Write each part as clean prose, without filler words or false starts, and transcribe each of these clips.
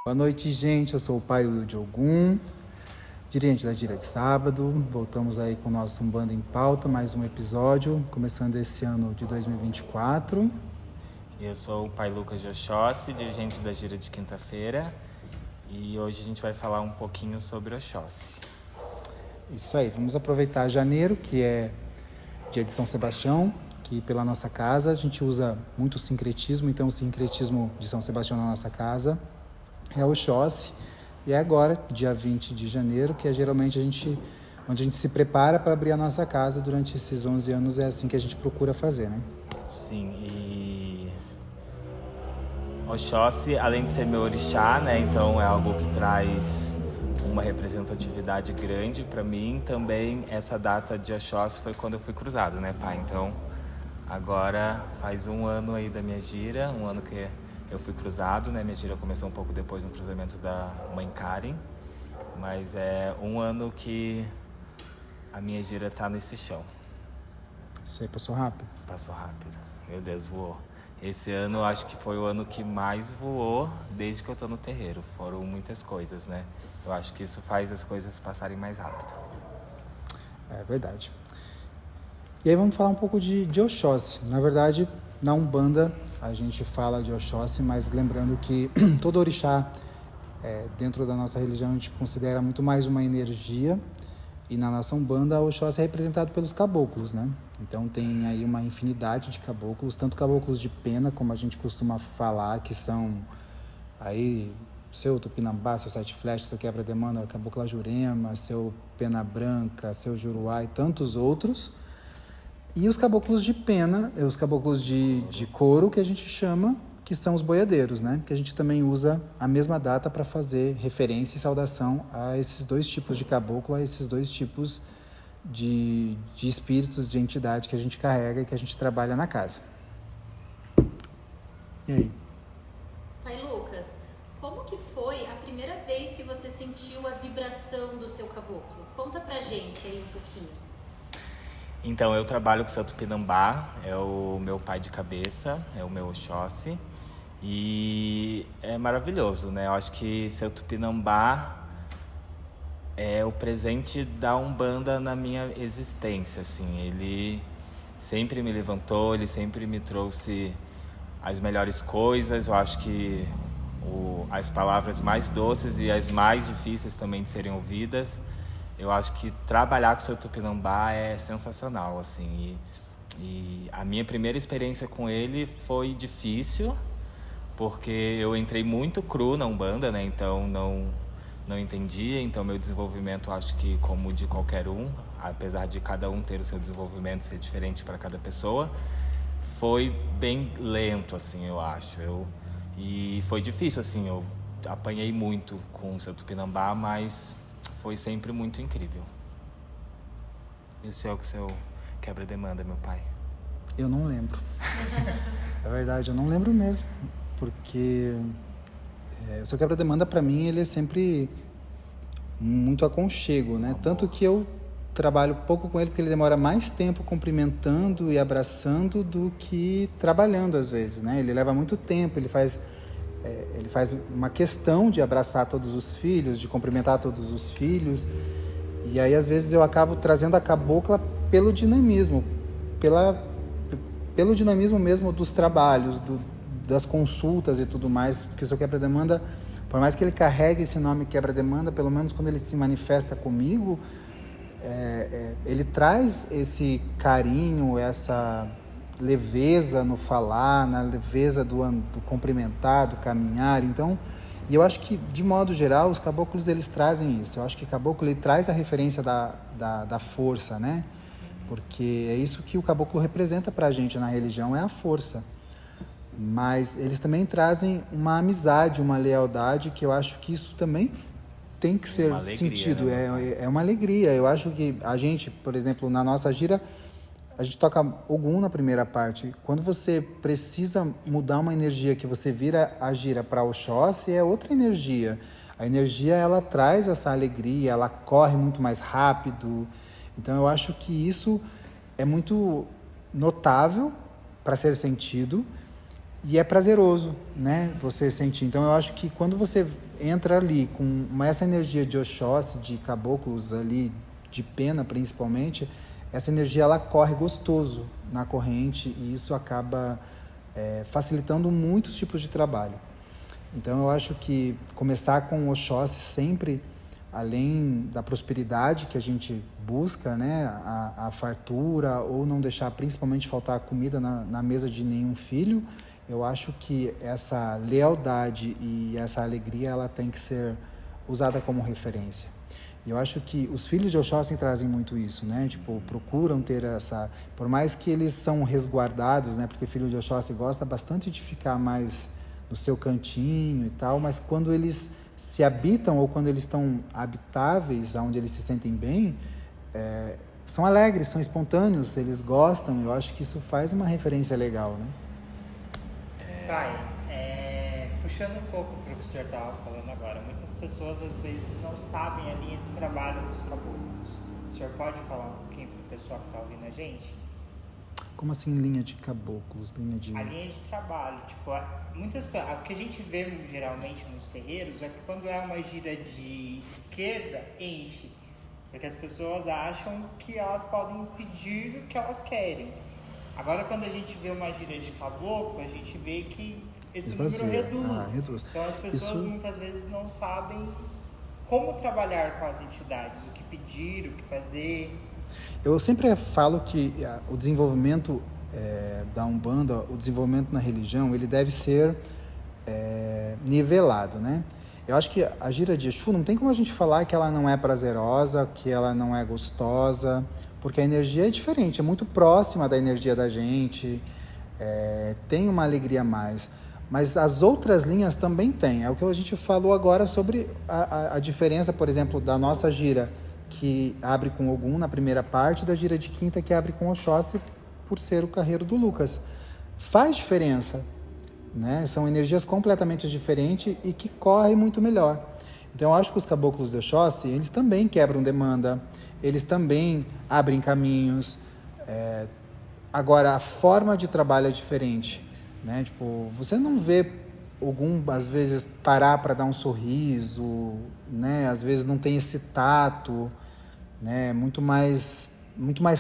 Boa noite, gente. Eu sou o pai Will de Ogum, dirigente da Gira de Sábado. Voltamos aí com o nosso Umbanda em Pauta, mais um episódio, começando esse ano de 2024. Eu sou o pai Lucas de Oxóssi, dirigente da Gira de Quinta-feira. E hoje a gente vai falar um pouquinho sobre Oxóssi. Isso aí, vamos aproveitar janeiro, que é dia de São Sebastião, que pela nossa casa a gente usa muito o sincretismo, então o sincretismo de São Sebastião na nossa casa é o Oxóssi. E é agora, dia 20 de janeiro, que é geralmente onde a gente se prepara para abrir a nossa casa durante esses 11 anos, é assim que a gente procura fazer, né? Sim, e Oxóssi, além de ser meu orixá, né, então é algo que traz uma representatividade grande para mim. Também essa data de Oxóssi foi quando eu fui cruzado, né, pai? Então agora faz um ano aí da minha gira, um ano que eu fui cruzado, né? Minha gira começou um pouco depois no cruzamento da mãe Karen, mas é um ano que a minha gira tá nesse chão. Isso aí passou rápido. Passou rápido. Meu Deus, voou. Esse ano eu acho que foi o ano que mais voou desde que eu tô no terreiro. Foram muitas coisas, né? Eu acho que isso faz as coisas passarem mais rápido. É verdade. E aí vamos falar um pouco de Oxóssi. Na verdade, na Umbanda a gente fala de Oxóssi, mas lembrando que todo orixá, dentro da nossa religião, a gente considera muito mais uma energia. E na nossa Umbanda, o Oxóssi é representado pelos caboclos, né? Então tem aí uma infinidade de caboclos, tanto caboclos de pena, como a gente costuma falar, que são aí seu Tupinambá, seu Sete Flechas, seu Quebra-Demanda, Cabocla Jurema, seu Pena Branca, seu Juruá e tantos outros. E os caboclos de pena, os caboclos de couro, que a gente chama, que são os boiadeiros, né? Que a gente também usa a mesma data para fazer referência e saudação a esses dois tipos de caboclo, a esses dois tipos de espíritos, de entidade que a gente carrega e que a gente trabalha na casa. E aí? Pai Lucas, como que foi a primeira vez que você sentiu a vibração do seu caboclo? Conta pra gente aí um pouquinho. Então, eu trabalho com o Santo Tupinambá, é o meu pai de cabeça, é o meu Oxóssi. E é maravilhoso, né? Eu acho que Seu Tupinambá é o presente da Umbanda na minha existência, assim. Ele sempre me levantou, ele sempre me trouxe as melhores coisas. Eu acho que as palavras mais doces e as mais difíceis também de serem ouvidas. Eu acho que trabalhar com o Seu Tupinambá é sensacional, assim. E a minha primeira experiência com ele foi difícil, porque eu entrei muito cru na Umbanda, né? Então não entendia. Então meu desenvolvimento, acho que como de qualquer um, apesar de cada um ter o seu desenvolvimento ser diferente para cada pessoa, foi bem lento, assim, eu acho. E foi difícil, assim, eu apanhei muito com o Seu Tupinambá, mas foi sempre muito incrível. E o senhor com o seu quebra-demanda, meu pai? Eu não lembro. É verdade, eu não lembro mesmo. Porque o seu quebra-demanda, para mim, ele é sempre muito aconchego, né? Tanto que eu trabalho pouco com ele, porque ele demora mais tempo cumprimentando e abraçando do que trabalhando, às vezes, né? Ele leva muito tempo, ele faz uma questão de abraçar todos os filhos, de cumprimentar todos os filhos. E aí, às vezes, eu acabo trazendo a cabocla pelo dinamismo, pelo dinamismo mesmo dos trabalhos, das consultas e tudo mais, porque o seu quebra-demanda, por mais que ele carregue esse nome quebra-demanda, pelo menos quando ele se manifesta comigo, ele traz esse carinho, essa leveza no falar, na leveza do cumprimentar, do caminhar. Então, e eu acho que, de modo geral, os caboclos, eles trazem isso. Eu acho que o caboclo, ele traz a referência da força, né? Porque é isso que o caboclo representa pra gente na religião, é a força. Mas eles também trazem uma amizade, uma lealdade, que eu acho que isso também tem que ser sentido. Né? É uma alegria. Eu acho que a gente, por exemplo, na nossa gira, a gente toca Ogum na primeira parte. Quando você precisa mudar uma energia, que você vira a gira para Oxóssi, é outra energia. A energia, ela traz essa alegria, ela corre muito mais rápido. Então, eu acho que isso é muito notável para ser sentido. E é prazeroso, né? Você sentir. Então, eu acho que quando você entra ali com essa energia de Oxóssi, de caboclos ali, de pena principalmente, essa energia ela corre gostoso na corrente e isso acaba facilitando muitos tipos de trabalho. Então eu acho que começar com Oxóssi sempre, além da prosperidade que a gente busca, né, a fartura, ou não deixar principalmente faltar comida na mesa de nenhum filho, eu acho que essa lealdade e essa alegria ela tem que ser usada como referência. E eu acho que os filhos de Oxóssi trazem muito isso, né? Tipo, procuram ter essa... Por mais que eles são resguardados, né? Porque filho de Oxóssi gosta bastante de ficar mais no seu cantinho e tal, mas quando eles se habitam ou quando eles estão habitáveis, onde eles se sentem bem, são alegres, são espontâneos, eles gostam. Eu acho que isso faz uma referência legal, né? Pai, puxando um pouco o que o professor estava falando agora, muitas pessoas às vezes não sabem a linha de trabalho dos caboclos. O senhor pode falar um pouquinho para o pessoal que está ouvindo a gente? Como assim linha de caboclos? A linha de trabalho, tipo, o que a gente vê geralmente nos terreiros é que quando é uma gira de esquerda, enche. Porque as pessoas acham que elas podem pedir o que elas querem. Agora, quando a gente vê uma gira de caboclo, a gente vê que esse número reduz. Então, as pessoas muitas vezes não sabem como trabalhar com as entidades, o que pedir, o que fazer. Eu sempre falo que o desenvolvimento da Umbanda, o desenvolvimento na religião, ele deve ser nivelado, né? Eu acho que a gira de Exu, não tem como a gente falar que ela não é prazerosa, que ela não é gostosa, porque a energia é diferente, é muito próxima da energia da gente, tem uma alegria a mais. Mas as outras linhas também têm. É o que a gente falou agora sobre a diferença, por exemplo, da nossa gira, que abre com Ogum na primeira parte, da gira de quinta, que abre com Oxóssi, por ser o carreiro do Lucas. Faz diferença, né? São energias completamente diferentes e que correm muito melhor. Então, eu acho que os caboclos de Oxóssi, eles também quebram demanda, eles também abrem caminhos. Agora, a forma de trabalho é diferente, né? Tipo, você não vê Ogum, às vezes, parar para dar um sorriso, né? Às vezes não tem esse tato, né? Muito mais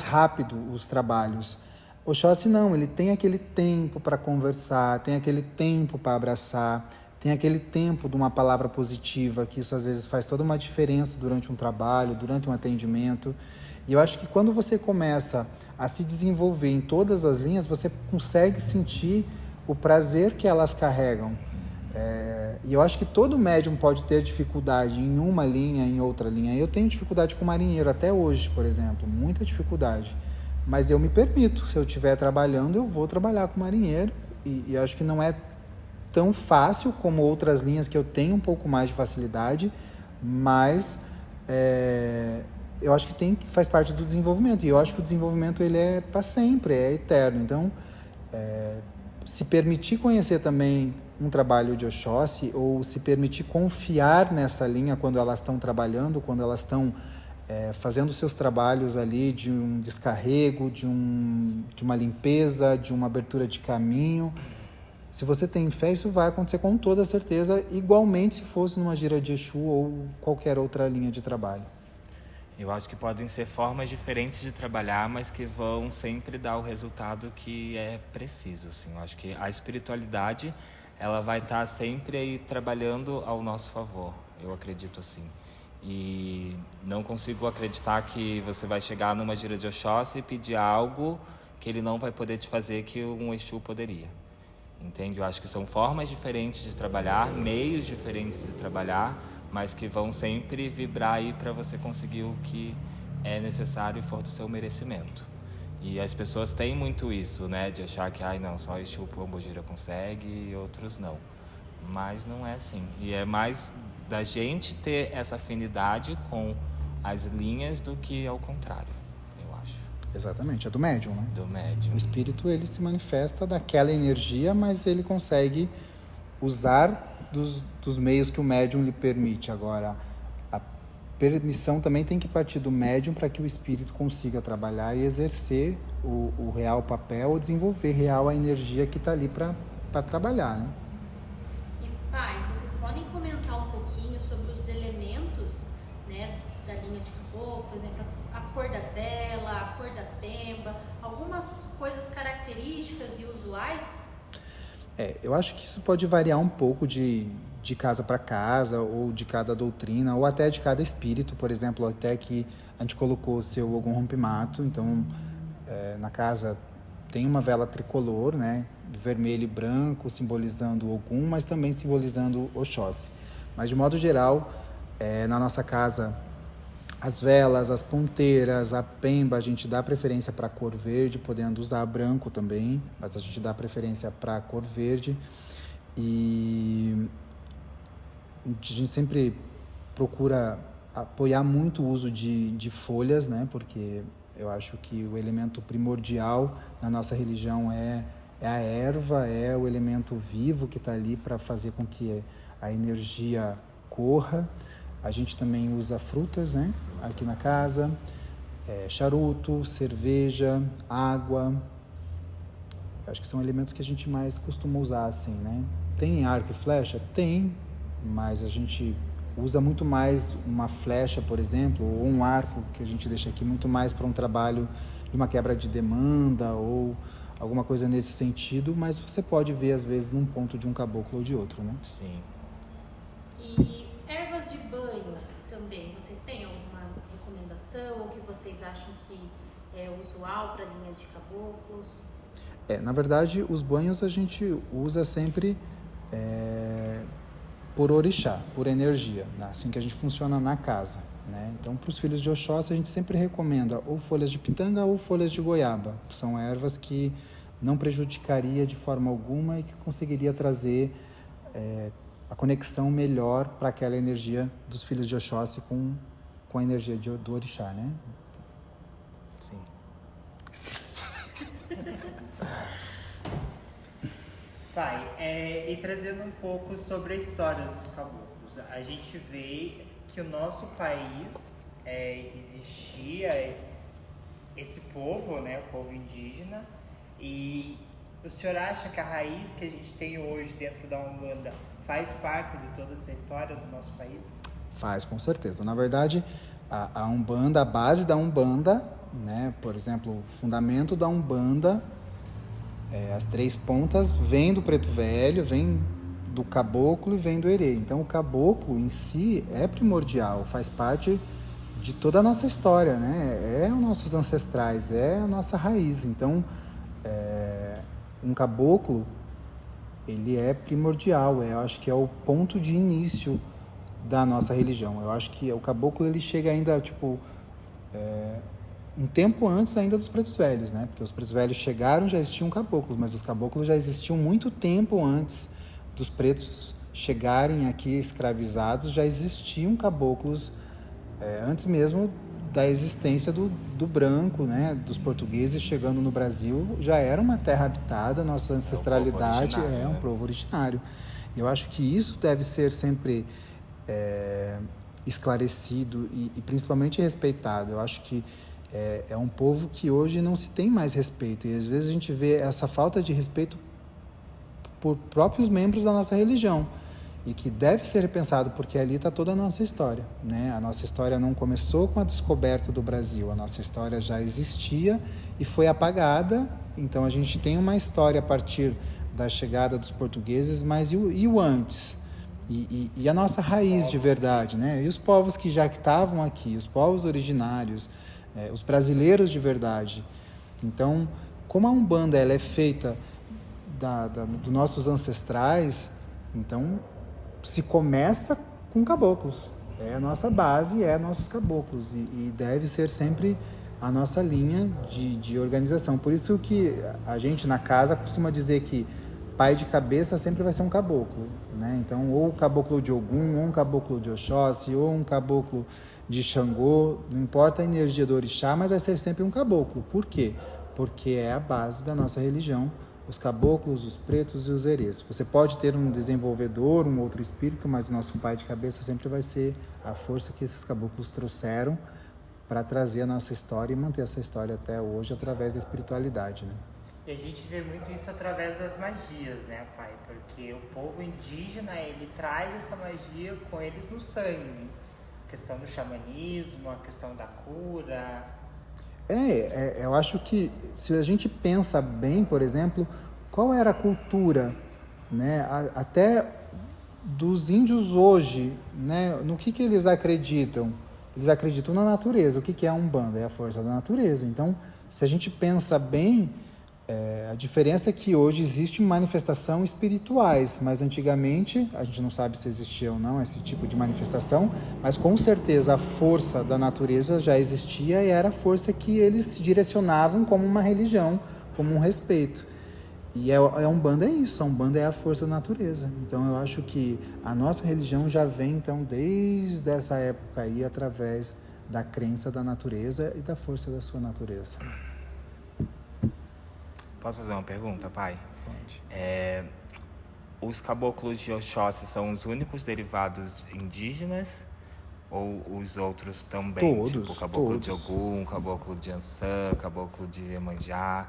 rápido os trabalhos. Oxóssi não, ele tem aquele tempo para conversar, tem aquele tempo para abraçar, tem aquele tempo de uma palavra positiva, que isso às vezes faz toda uma diferença durante um trabalho, durante um atendimento. E eu acho que quando você começa a se desenvolver em todas as linhas, você consegue sentir o prazer que elas carregam. E eu acho que todo médium pode ter dificuldade em uma linha, em outra linha. Eu tenho dificuldade com marinheiro até hoje, por exemplo, muita dificuldade. Mas eu me permito, se eu estiver trabalhando, eu vou trabalhar com marinheiro. E acho que não é tão fácil como outras linhas que eu tenho um pouco mais de facilidade, mas eu acho que faz parte do desenvolvimento. E eu acho que o desenvolvimento ele é para sempre, é eterno. Então, se permitir conhecer também um trabalho de Oxóssi, ou se permitir confiar nessa linha quando elas estão trabalhando, quando elas estão fazendo seus trabalhos ali de um descarrego, de uma limpeza, de uma abertura de caminho. Se você tem fé, isso vai acontecer com toda certeza, igualmente se fosse numa gira de Exu ou qualquer outra linha de trabalho. Eu acho que podem ser formas diferentes de trabalhar, mas que vão sempre dar o resultado que é preciso, assim. Eu acho que a espiritualidade, ela vai estar sempre aí trabalhando ao nosso favor, eu acredito assim. E não consigo acreditar que você vai chegar numa gira de Oxóssi e pedir algo que ele não vai poder te fazer que um Exu poderia. Entende? Eu acho que são formas diferentes de trabalhar, meios diferentes de trabalhar, mas que vão sempre vibrar aí para você conseguir o que é necessário e for do seu merecimento. E as pessoas têm muito isso, né? De achar que, não, só Exu Pombogira consegue e outros não. Mas não é assim. E é mais da gente ter essa afinidade com as linhas do que ao contrário, eu acho. Exatamente, é do médium, né? Do médium. O espírito, ele se manifesta daquela energia, mas ele consegue usar dos meios que o médium lhe permite. Agora, a permissão também tem que partir do médium para que o espírito consiga trabalhar e exercer o real papel, ou desenvolver real a energia que está ali para trabalhar, né? E pais, vocês podem comentar um pouquinho esses elementos, né, da linha de caboclo, por exemplo, a cor da vela, a cor da pemba, algumas coisas características e usuais? Eu acho que isso pode variar um pouco de casa para casa, ou de cada doutrina, ou até de cada espírito. Por exemplo, até que a gente colocou o seu Ogum Rompimato, então na casa tem uma vela tricolor, né, vermelho e branco, simbolizando o Ogum, mas também simbolizando o Oxóssi. Mas de modo geral, na nossa casa, as velas, as ponteiras, a pemba, a gente dá preferência para a cor verde, podendo usar branco também, mas a gente dá preferência para a cor verde. E a gente sempre procura apoiar muito o uso de folhas, né? Porque eu acho que o elemento primordial na nossa religião é a erva, é o elemento vivo que está ali para fazer com que a energia corra. A gente também usa frutas, né, aqui na casa, charuto, cerveja, água. Acho que são elementos que a gente mais costuma usar, assim, né? Tem arco e flecha? Tem, mas a gente usa muito mais uma flecha, por exemplo, ou um arco, que a gente deixa aqui muito mais para um trabalho de uma quebra de demanda ou alguma coisa nesse sentido, mas você pode ver, às vezes, num ponto de um caboclo ou de outro, né? Sim. E ervas de banho também, vocês têm alguma recomendação, ou que vocês acham que é usual para a linha de caboclos? Na verdade, os banhos a gente usa sempre por orixá, por energia, né? Assim que a gente funciona na casa, né? Então, para os filhos de Oxóssi, a gente sempre recomenda ou folhas de pitanga ou folhas de goiaba. São ervas que não prejudicaria de forma alguma e que conseguiria trazer a conexão melhor para aquela energia dos filhos de Oxóssi com a energia do orixá, né? Sim. Pai, e trazendo um pouco sobre a história dos caboclos, a gente vê que o nosso país existia esse povo, né, o povo indígena, e o senhor acha que a raiz que a gente tem hoje dentro da Umbanda faz parte de toda essa história do nosso país? Faz, com certeza. Na verdade, a Umbanda, a base da Umbanda, né, por exemplo, o fundamento da Umbanda, as 3 pontas, vem do preto velho, vem do caboclo e vem do herê. Então, o caboclo em si é primordial, faz parte de toda a nossa história, né? É os nossos ancestrais, é a nossa raiz. Então, um caboclo, ele é primordial, eu acho que é o ponto de início da nossa religião. Eu acho que o caboclo, ele chega ainda, um tempo antes ainda dos pretos velhos, né? Porque os pretos velhos chegaram, já existiam caboclos, mas os caboclos já existiam muito tempo antes dos pretos chegarem aqui escravizados, já existiam caboclos antes mesmo da existência do branco, né? Dos portugueses chegando no Brasil, já era uma terra habitada, nossa ancestralidade um povo originário. Eu acho que isso deve ser sempre esclarecido e principalmente respeitado. Eu acho que é um povo que hoje não se tem mais respeito, e às vezes a gente vê essa falta de respeito por próprios membros da nossa religião, e que deve ser repensado, porque ali está toda a nossa história, né? A nossa história não começou com a descoberta do Brasil, a nossa história já existia e foi apagada. Então a gente tem uma história a partir da chegada dos portugueses, mas e o antes? E a nossa raiz de verdade, né? E os povos que já estavam aqui, os povos originários, os brasileiros de verdade. Então, como a Umbanda ela é feita dos nossos ancestrais, então se começa com caboclos. É a nossa base, nossos caboclos. E deve ser sempre a nossa linha de organização. Por isso que a gente na casa costuma dizer que pai de cabeça sempre vai ser um caboclo, né? Então, ou o caboclo de Ogum, ou um caboclo de Oxóssi, ou um caboclo de Xangô, não importa a energia do orixá, mas vai ser sempre um caboclo. Por quê? Porque é a base da nossa religião, os caboclos, os pretos e os herês. Você pode ter um desenvolvedor, um outro espírito, mas o nosso pai de cabeça sempre vai ser a força que esses caboclos trouxeram para trazer a nossa história e manter essa história até hoje através da espiritualidade, né? E a gente vê muito isso através das magias, né, pai? Porque o povo indígena, ele traz essa magia com eles no sangue. A questão do xamanismo, a questão da cura. Eu acho que se a gente pensa bem, por exemplo, qual era a cultura, né, até dos índios hoje, né, no que eles acreditam? Eles acreditam na natureza. O que é a Umbanda? É a força da natureza. Então, se a gente pensa bem, a diferença é que hoje existe manifestação espirituais, mas antigamente, a gente não sabe se existia ou não esse tipo de manifestação, mas com certeza a força da natureza já existia e era a força que eles direcionavam como uma religião, como um respeito. E a Umbanda é isso, a Umbanda é a força da natureza. Então eu acho que a nossa religião já vem então desde essa época aí, através da crença da natureza e da força da sua natureza. Posso fazer uma pergunta, pai? Pode. Os caboclos de Oxóssi são os únicos derivados indígenas? Ou os outros também? Todos, tipo caboclo de todos. Ogum, caboclo de Ançã, caboclo de Iemanjá?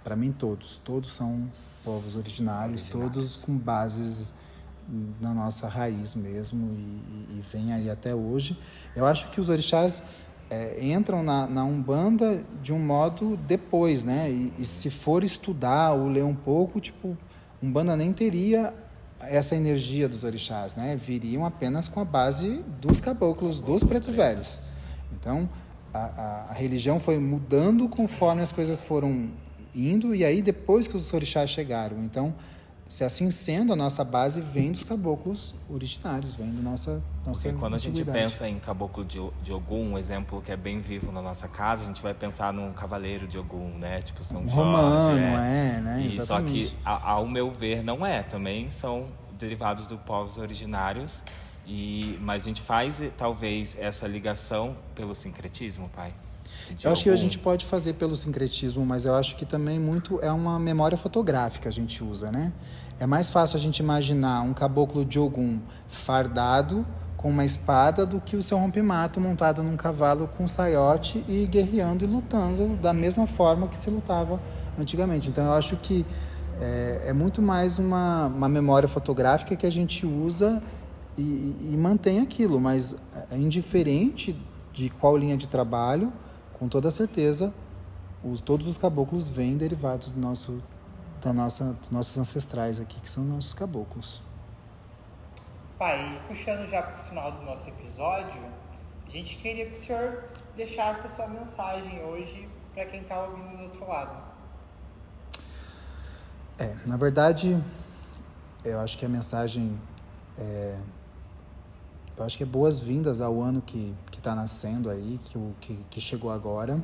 Para mim todos são povos originários, todos com bases na nossa raiz mesmo e vem aí até hoje. Eu acho que os orixás entram na Umbanda de um modo depois, né? E se for estudar ou ler um pouco, tipo, Umbanda nem teria essa energia dos orixás, né? Viriam apenas com a base dos caboclos, dos pretos velhos. Então, a religião foi mudando conforme as coisas foram indo, e aí depois que os orixás chegaram. Então, se assim sendo, a nossa base vem dos caboclos originários, vem da nossa Porque quando a gente antiguidade. pensa em caboclo de Ogum, um exemplo que é bem vivo na nossa casa, a gente vai pensar num cavaleiro de Ogum, né? Tipo São Jorge. Romano, né? E só Exatamente. que, ao meu ver, não é. Também são derivados dos povos originários. Mas a gente faz, talvez, essa ligação pelo sincretismo, pai? Eu acho que a gente pode fazer pelo sincretismo, mas eu acho que também muito é uma memória fotográfica a gente usa, né? É mais fácil a gente imaginar um caboclo de Ogum fardado com uma espada do que o seu rompimato montado num cavalo com saiote e guerreando e lutando da mesma forma que se lutava antigamente. Então eu acho que é muito mais uma memória fotográfica que a gente usa e mantém aquilo, mas é indiferente de qual linha de trabalho. Com toda certeza, todos os caboclos vêm derivados dos nossos ancestrais aqui, que são nossos caboclos. Pai, puxando já para o final do nosso episódio, a gente queria que o senhor deixasse a sua mensagem hoje para quem está ouvindo do outro lado. Na verdade, eu acho que a mensagem eu acho que é boas-vindas ao ano que está nascendo aí, que chegou agora.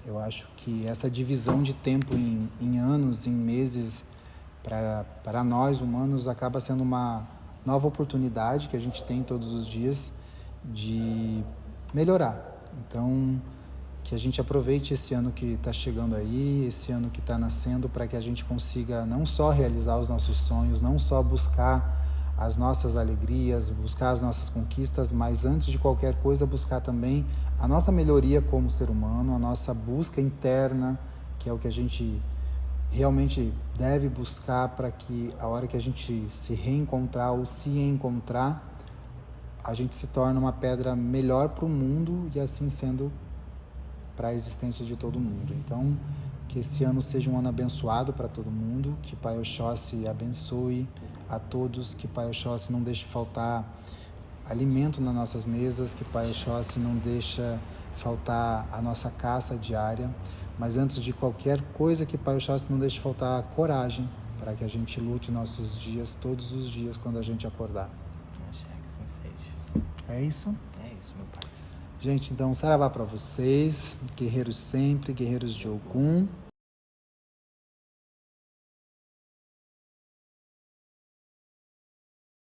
Eu acho que essa divisão de tempo em anos, em meses, para nós humanos, acaba sendo uma nova oportunidade que a gente tem todos os dias de melhorar. Então, que a gente aproveite esse ano que está chegando aí, esse ano que está nascendo, para que a gente consiga não só realizar os nossos sonhos, não só buscar as nossas alegrias, buscar as nossas conquistas, mas antes de qualquer coisa buscar também a nossa melhoria como ser humano, a nossa busca interna, que é o que a gente realmente deve buscar para que a hora que a gente se reencontrar ou se encontrar, a gente se torne uma pedra melhor para o mundo e assim sendo para a existência de todo mundo. Então, que esse ano seja um ano abençoado para todo mundo, que Pai Oxóssi abençoe a todos, que Pai Oxóssi não deixe faltar alimento nas nossas mesas, que Pai Oxóssi não deixa faltar a nossa caça diária, mas antes de qualquer coisa, que Pai Oxóssi não deixe faltar coragem para que a gente lute nossos dias, todos os dias, quando a gente acordar. Axé, que assim seja. É isso? É isso, meu pai. Gente, então, saravá para vocês, guerreiros sempre, guerreiros de Ogum.